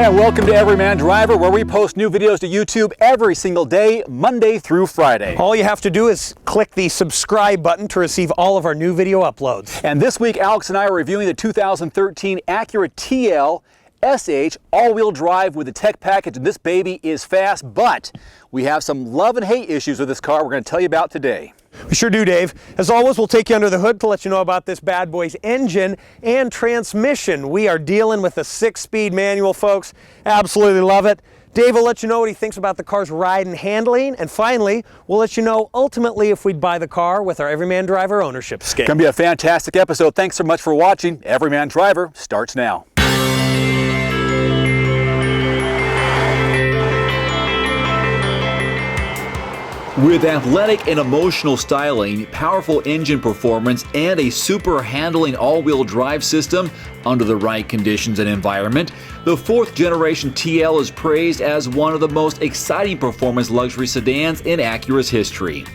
And welcome to Everyman Driver, where we post new videos to YouTube every single day, Monday through Friday. All you have to do is click the subscribe button to receive all of our new video uploads. And this week, Alex and I are reviewing the 2013 Acura TL SH all-wheel drive with the tech package, and this baby is fast, but we have some love and hate issues with this car we're going to tell you about today. We sure do, Dave. As always, we'll take you under the hood to let you know about this bad boy's engine and transmission. We are dealing with a 6-speed manual, folks. Absolutely love it. Dave will let you know what he thinks about the car's ride and handling, and finally, we'll let you know ultimately if we'd buy the car with our Everyman Driver ownership scale. It's going to be a fantastic episode. Thanks so much for watching. Everyman Driver starts now. With athletic and emotional styling, powerful engine performance, and a super handling all-wheel drive system under the right conditions and environment, the 4th generation TL is praised as one of the most exciting performance luxury sedans in Acura's history.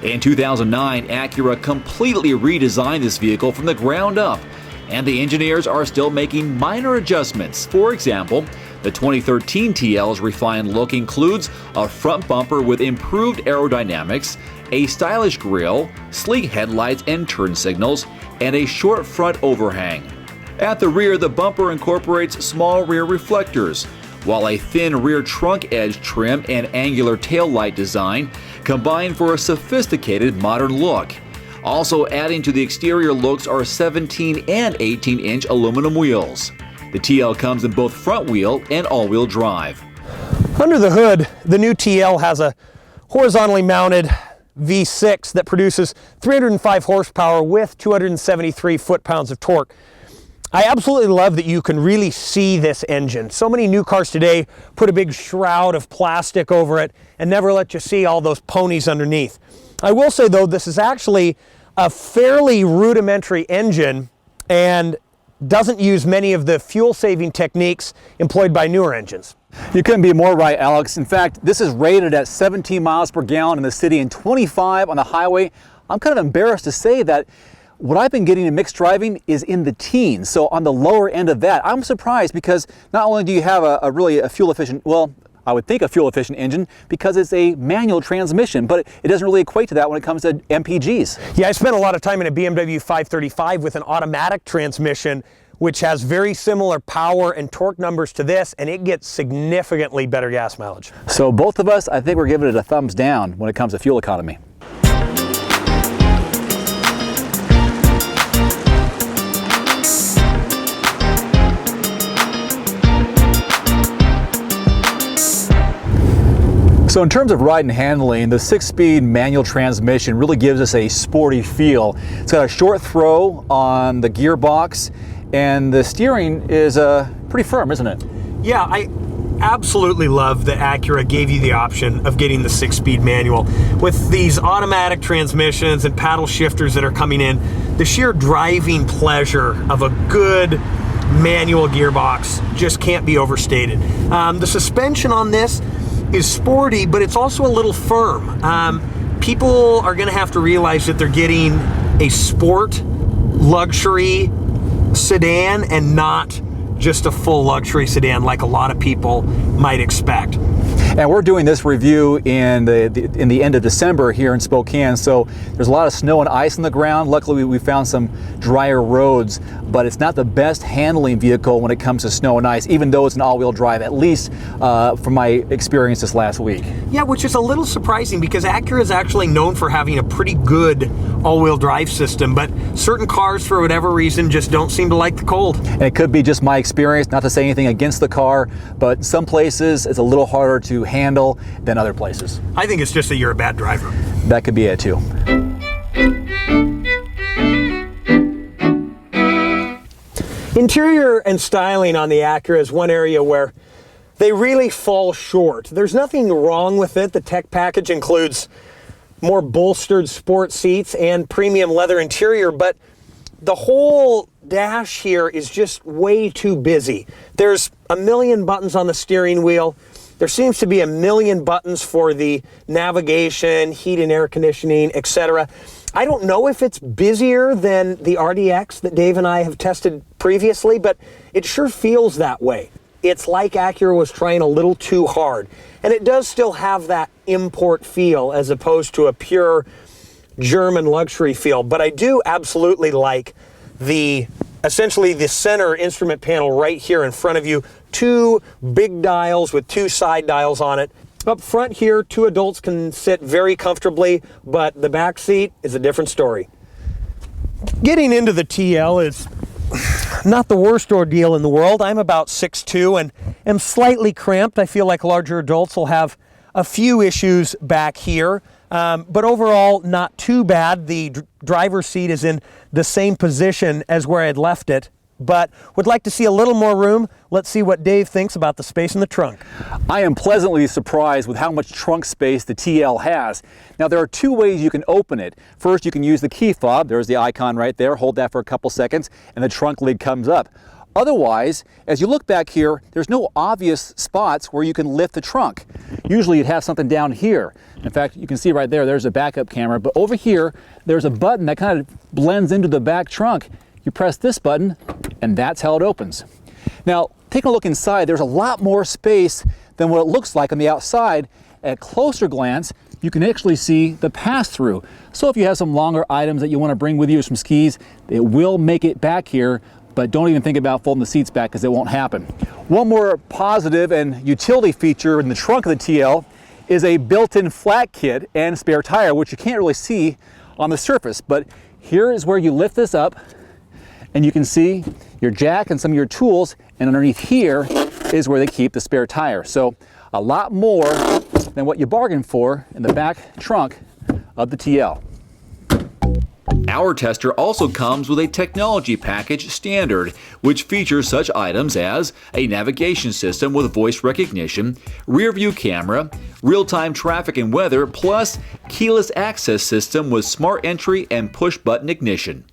In 2009, Acura completely redesigned this vehicle from the ground up, and the engineers are still making minor adjustments. For example, the 2013 TL's refined look includes a front bumper with improved aerodynamics, a stylish grille, sleek headlights and turn signals, and a short front overhang. At the rear, the bumper incorporates small rear reflectors, while a thin rear trunk edge trim and angular taillight design combine for a sophisticated modern look. Also adding to the exterior looks are 17 and 18-inch aluminum wheels. The TL comes in both front-wheel and all-wheel drive. Under the hood, the new TL has a horizontally mounted V6 that produces 305 horsepower with 273 foot-pounds of torque. I absolutely love that you can really see this engine. So many new cars today put a big shroud of plastic over it and never let you see all those ponies underneath. I will say, though, this is actually a fairly rudimentary engine and doesn't use many of the fuel-saving techniques employed by newer engines. You couldn't be more right, Alex. In fact, this is rated at 17 miles per gallon in the city and 25 on the highway. I'm kind of embarrassed to say that what I've been getting in mixed driving is in the teens, so on the lower end of that. I'm surprised because not only do you have a really fuel-efficient, well, I would think a fuel-efficient engine because it's a manual transmission, but it doesn't really equate to that when it comes to MPGs. Yeah, I spent a lot of time in a BMW 535 with an automatic transmission, which has very similar power and torque numbers to this, and it gets significantly better gas mileage. So both of us, I think we're giving it a thumbs down when it comes to fuel economy. So in terms of ride and handling, the 6-speed manual transmission really gives us a sporty feel. It's got a short throw on the gearbox, and the steering is pretty firm, isn't it? Yeah, I absolutely love that Acura gave you the option of getting the 6-speed manual. With these automatic transmissions and paddle shifters that are coming in, the sheer driving pleasure of a good manual gearbox just can't be overstated. The suspension on this is sporty, but it's also a little firm. People are going to have to realize that they're getting a sport luxury sedan and not just a full luxury sedan like a lot of people might expect. And we're doing this review in the end of December here in Spokane, so there's a lot of snow and ice on the ground. Luckily, we found some drier roads, but it's not the best handling vehicle when it comes to snow and ice, even though it's an all-wheel drive, at least from my experience this last week. Yeah, which is a little surprising because Acura is actually known for having a pretty good all-wheel drive system, but certain cars, for whatever reason, just don't seem to like the cold. And it could be just my experience, not to say anything against the car, but some places it's a little harder to handle than other places. I think it's just that you're a bad driver. That could be it too. Interior and styling on the Acura is one area where they really fall short. There's nothing wrong with it. The tech package includes more bolstered sport seats and premium leather interior, but the whole dash here is just way too busy. There's a million buttons on the steering wheel. There seems to be a million buttons for the navigation, heat and air conditioning, etc. I don't know if it's busier than the RDX that Dave and I have tested previously, but it sure feels that way. it's like Acura was trying a little too hard. And it does still have that import feel as opposed to a pure German luxury feel. But I do absolutely like essentially the center instrument panel right here in front of you. 2 big dials with 2 side dials on it. Up front here, 2 adults can sit very comfortably, but the back seat is a different story. Getting into the TL is not the worst ordeal in the world. I'm about 6'2" and am slightly cramped. I feel like larger adults will have a few issues back here, but overall not too bad. The driver's seat is in the same position as where I had left it, but would like to see a little more room. Let's see what Dave thinks about the space in the trunk. I am pleasantly surprised with how much trunk space the TL has. Now there are 2 ways you can open it. First, you can use the key fob. There's the icon right there. Hold that for a couple seconds and the trunk lid comes up. Otherwise, as you look back here, there's no obvious spots where you can lift the trunk. Usually you'd have something down here. In fact, you can see right there, there's a backup camera, but over here, there's a button that kind of blends into the back trunk. You press this button and that's how it opens. Now, taking a look inside, there's a lot more space than what it looks like on the outside. At closer glance, you can actually see the pass-through. So if you have some longer items that you want to bring with you, some skis, it will make it back here, but don't even think about folding the seats back because it won't happen. One more positive and utility feature in the trunk of the TL is a built-in flat kit and spare tire, which you can't really see on the surface, but here is where you lift this up and you can see your jack and some of your tools, and underneath here is where they keep the spare tire. So a lot more than what you bargained for in the back trunk of the TL. Our tester also comes with a technology package standard, which features such items as a navigation system with voice recognition, rear view camera, real-time traffic and weather, plus keyless access system with smart entry and push button ignition.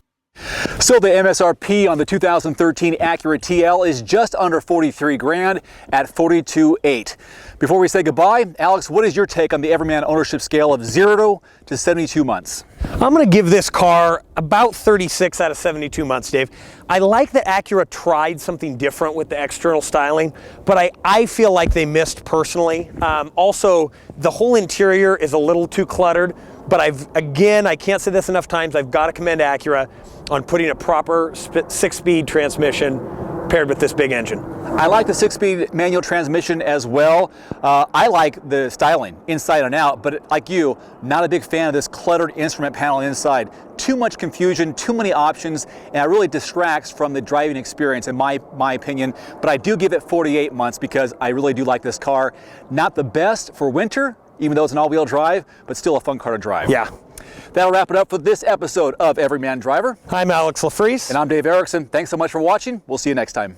So the MSRP on the 2013 Acura TL is just under 43 grand at 42.8. Before we say goodbye, Alex, what is your take on the Everyman ownership scale of 0 to 72 months? I'm going to give this car about 36 out of 72 months, Dave. I like that Acura tried something different with the external styling, but I feel like they missed personally. Also, the whole interior is a little too cluttered, but I can't say this enough times, I've got to commend Acura on putting a proper 6-speed transmission paired with this big engine. I like the 6-speed manual transmission as well. I like the styling inside and out, but like you, not a big fan of this cluttered instrument panel inside. Too much confusion, too many options, and it really distracts from the driving experience in my opinion. But I do give it 48 months because I really do like this car. Not the best for winter, even though it's an all-wheel drive, but still a fun car to drive. Yeah. That'll wrap it up for this episode of Everyman Driver. I'm Alex LaFreeze. And I'm Dave Erickson. Thanks so much for watching. We'll see you next time.